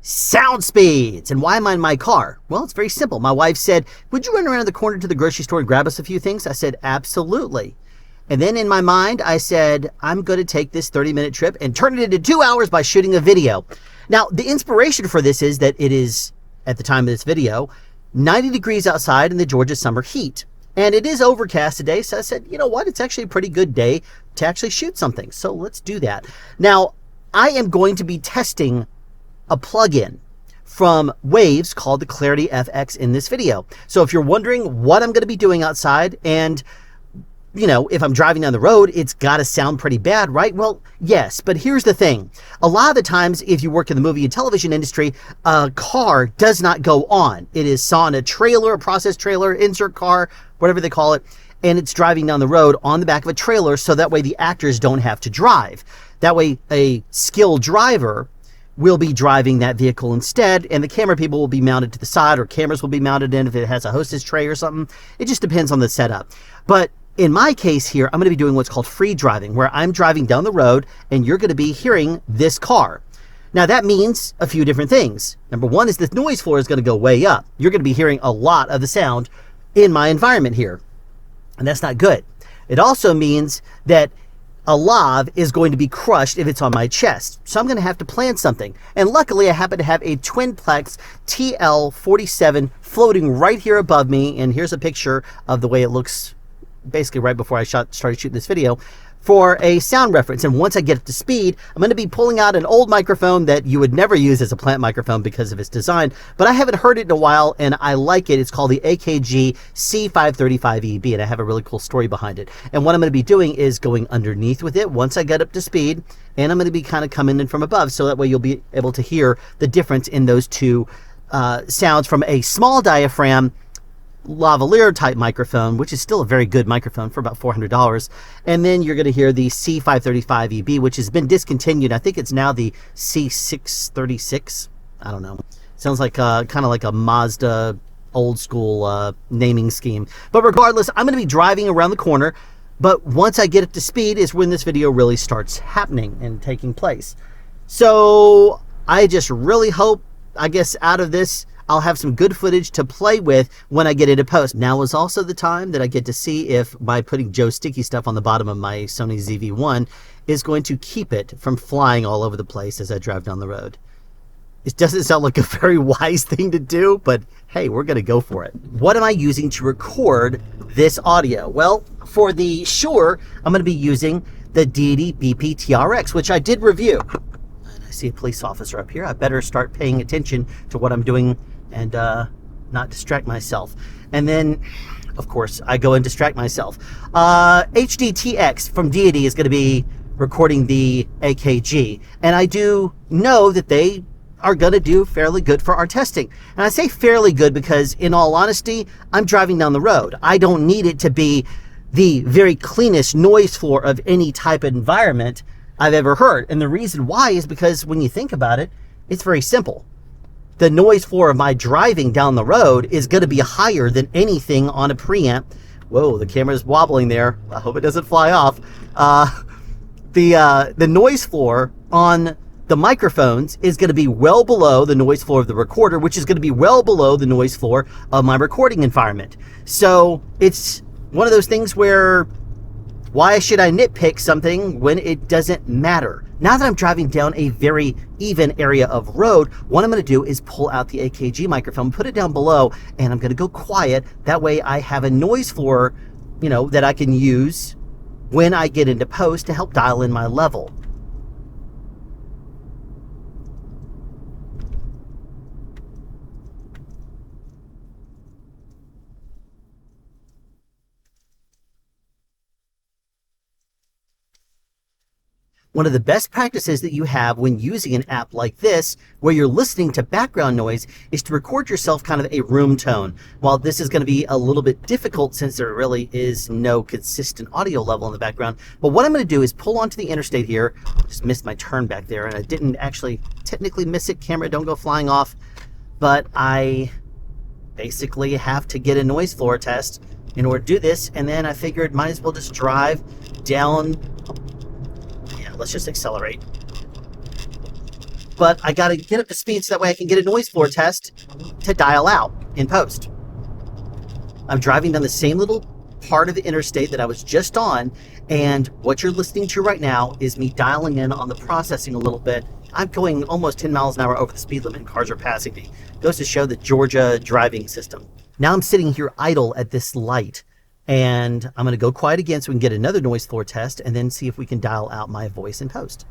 sound speeds. And why am I in my car? Well, it's very simple. My wife said, would you run around the corner to the grocery store and grab us a few things? I said, absolutely. And then in my mind, I said, I'm going to take this 30-minute trip and turn it into 2 hours by shooting a video. Now, the inspiration for this is that it is, at the time of this video, 90 degrees outside in the Georgia summer heat. And it is overcast today, so I said, you know what? It's actually a pretty good day to actually shoot something. So let's do that. Now, I am going to be testing a plugin from Waves called the Clarity FX in this video. So if you're wondering what I'm going to be doing outside and, you know, if I'm driving down the road, it's got to sound pretty bad, right? Well, yes, but here's the thing. A lot of the times, if you work in the movie and television industry, a car does not go on. It is on a trailer, a process trailer, insert car, whatever they call it, and it's driving down the road on the back of a trailer, so that way the actors don't have to drive. That way a skilled driver will be driving that vehicle instead, and the camera people will be mounted to the side, or cameras will be mounted in if it has a hostess tray or something. It just depends on the setup. But in my case here, I'm going to be doing what's called free driving, where I'm driving down the road and you're going to be hearing this car. Now that means a few different things. Number one is the noise floor is going to go way up. You're going to be hearing a lot of the sound in my environment here, and that's not good. It also means that a lav is going to be crushed if it's on my chest. So I'm going to have to plan something. And luckily, I happen to have a Twinplex TL47 floating right here above me. And here's a picture of the way it looks basically right before I started shooting this video for a sound reference. And once I get up to speed, I'm going to be pulling out an old microphone that you would never use as a plant microphone because of its design, but I haven't heard it in a while and I like it. It's called the AKG C535EB, and I have a really cool story behind it. And what I'm going to be doing is going underneath with it once I get up to speed, and I'm going to be kind of coming in from above, so that way you'll be able to hear the difference in those two sounds from a small diaphragm lavalier type microphone, which is still a very good microphone for about $400. And then you're going to hear the C535EB, which has been discontinued. I think it's now the C636. I don't know. Sounds like kind of like a Mazda old school naming scheme. But regardless, I'm going to be driving around the corner. But once I get up to speed is when this video really starts happening and taking place. So I just really hope, I guess, out of this, I'll have some good footage to play with when I get into post. Now is also the time that I get to see if by putting Joe Sticky stuff on the bottom of my Sony ZV-1 is going to keep it from flying all over the place as I drive down the road. It doesn't sound like a very wise thing to do, but hey, we're going to go for it. What am I using to record this audio? Well, for the Shure, I'm going to be using the Deity BP-TRX, which I did review. And I see a police officer up here. I better start paying attention to what I'm doing and not distract myself. And then, of course, I go and distract myself. HDTX from Deity is going to be recording the AKG. And I do know that they are going to do fairly good for our testing. And I say fairly good because, in all honesty, I'm driving down the road. I don't need it to be the very cleanest noise floor of any type of environment I've ever heard. And the reason why is because when you think about it, it's very simple. The noise floor of my driving down the road is going to be higher than anything on a preamp. Whoa, the camera's wobbling there. I hope it doesn't fly off. The noise floor on the microphones is going to be well below the noise floor of the recorder, which is going to be well below the noise floor of my recording environment. So it's one of those things where, why should I nitpick something when it doesn't matter? Now that I'm driving down a very even area of road, what I'm going to do is pull out the AKG microphone, put it down below, and I'm going to go quiet. That way I have a noise floor, that I can use when I get into post to help dial in my level. One of the best practices that you have when using an app like this, where you're listening to background noise, is to record yourself kind of a room tone. While this is going to be a little bit difficult since there really is no consistent audio level in the background, but what I'm going to do is pull onto the interstate here. Just missed my turn back there, and I didn't actually technically miss it. Camera, don't go flying off. But I basically have to get a noise floor test in order to do this, and then I figured might as well just drive down. Let's just accelerate. but I got to get up to speed so that way I can get a noise floor test to dial out in post. I'm driving down the same little part of the interstate that I was just on, and what you're listening to right now is me dialing in on the processing a little bit. I'm going almost 10 miles an hour over the speed limit and cars are passing me. Goes to show the Georgia driving system. Now I'm sitting here idle at this light, and I'm going to go quiet again so we can get another noise floor test and then see if we can dial out my voice in post.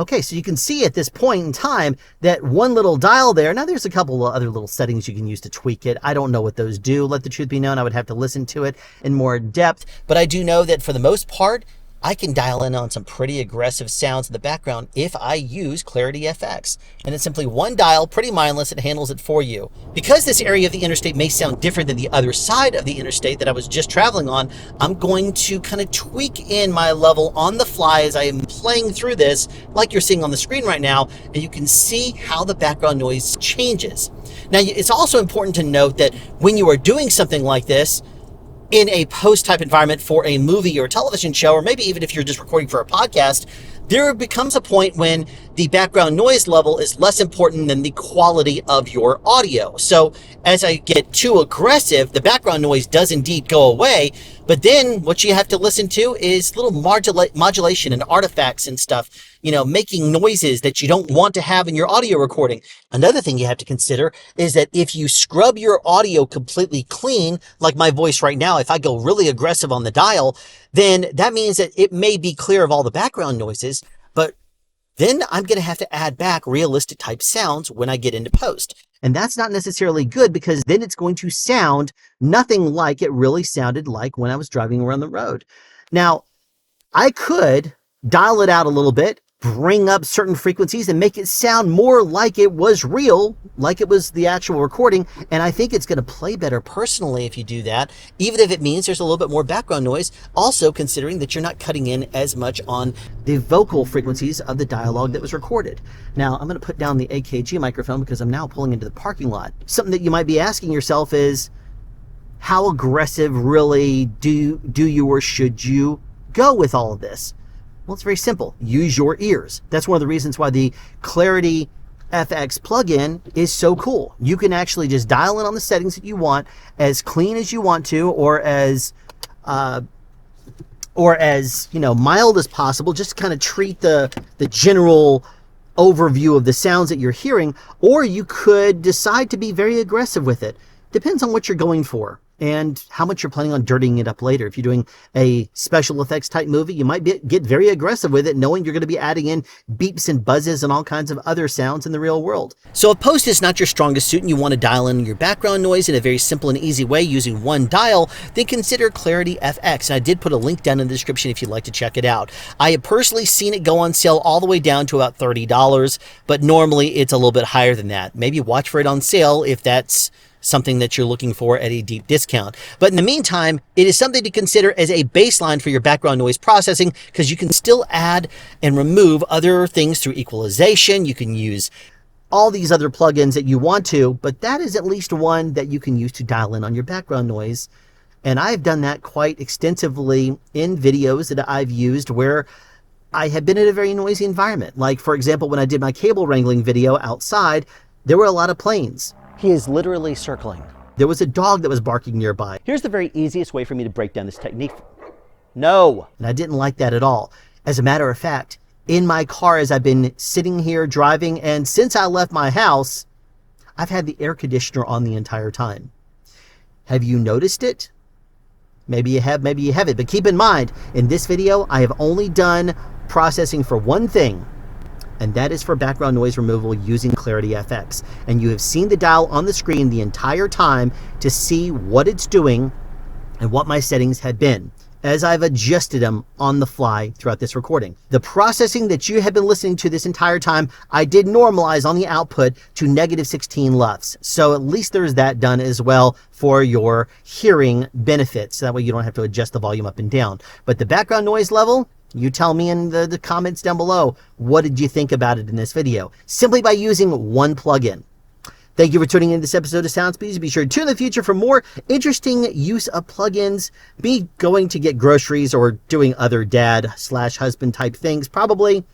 Okay, so you can see at this point in time that one little dial there. Now there's a couple of other little settings you can use to tweak it. I don't know what those do. Let the truth be known, I would have to listen to it in more depth. But I do know that for the most part, I can dial in on some pretty aggressive sounds in the background if I use Clarity FX. And it's simply one dial, pretty mindless, it handles it for you. Because this area of the interstate may sound different than the other side of the interstate that I was just traveling on, I'm going to kind of tweak in my level on the fly as I am playing through this, like you're seeing on the screen right now, and you can see how the background noise changes. Now, it's also important to note that when you are doing something like this, in a post-type environment for a movie or a television show, or maybe even if you're just recording for a podcast, there becomes a point when the background noise level is less important than the quality of your audio. So as I get too aggressive, the background noise does indeed go away, but then what you have to listen to is little modulation and artifacts and stuff, making noises that you don't want to have in your audio recording. Another thing you have to consider is that if you scrub your audio completely clean, like my voice right now, if I go really aggressive on the dial, then that means that it may be clear of all the background noises, but then I'm going to have to add back realistic type sounds when I get into post. And that's not necessarily good because then it's going to sound nothing like it really sounded like when I was driving around the road. Now, I could dial it out a little bit, bring up certain frequencies and make it sound more like it was real, like it was the actual recording. And I think it's going to play better personally if you do that, even if it means there's a little bit more background noise. Also considering that you're not cutting in as much on the vocal frequencies of the dialogue that was recorded. Now I'm going to put down the AKG microphone because I'm now pulling into the parking lot. Something that you might be asking yourself is, how aggressive really do you or should you go with all of this? Well, it's very simple. Use your ears. That's one of the reasons why the Clarity FX plugin is so cool. You can actually just dial in on the settings that you want, as clean as you want to, or as mild as possible. Just to kind of treat the general overview of the sounds that you're hearing, or you could decide to be very aggressive with it. Depends on what you're going for and how much you're planning on dirtying it up later. If you're doing a special effects type movie, you might get very aggressive with it, knowing you're going to be adding in beeps and buzzes and all kinds of other sounds in the real world. So if post is not your strongest suit and you want to dial in your background noise in a very simple and easy way using one dial, then consider Clarity FX. And I did put a link down in the description if you'd like to check it out. I have personally seen it go on sale all the way down to about $30, but normally it's a little bit higher than that. Maybe watch for it on sale if that's something that you're looking for at a deep discount. But in the meantime, it is something to consider as a baseline for your background noise processing, because you can still add and remove other things through equalization. You can use all these other plugins that you want to, but that is at least one that you can use to dial in on your background noise. And I've done that quite extensively in videos that I've used where I have been in a very noisy environment. Like, for example, when I did my cable wrangling video outside, there were a lot of planes. He is literally circling. There was a dog that was barking nearby. Here's the very easiest way for me to break down this technique. No. And I didn't like that at all. As a matter of fact, in my car as I've been sitting here driving, and since I left my house, I've had the air conditioner on the entire time. Have you noticed it? Maybe you have, maybe you haven't. But keep in mind, in this video, I have only done processing for one thing, and that is for background noise removal using Clarity FX. And you have seen the dial on the screen the entire time to see what it's doing and what my settings have been as I've adjusted them on the fly throughout this recording. The processing that you have been listening to this entire time, I did normalize on the output to -16 LUFS. So at least there's that done as well for your hearing benefits. So that way you don't have to adjust the volume up and down. But the background noise level, you tell me in the comments down below, what did you think about it in this video? Simply by using one plugin. Thank you for tuning in to this episode of SoundSpeeds. Be sure to tune in the future for more interesting use of plugins. Me going to get groceries or doing other dad/husband type things, probably,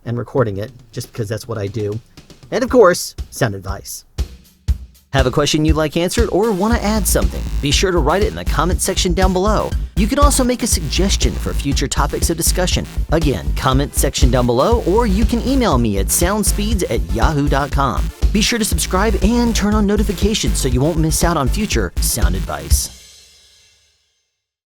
and recording it, just because that's what I do. And of course, sound advice. Have a question you'd like answered or want to add something? Be sure to write it in the comment section down below. You can also make a suggestion for future topics of discussion. Again, comment section down below, or you can email me at soundspeeds@yahoo.com. Be sure to subscribe and turn on notifications so you won't miss out on future sound advice.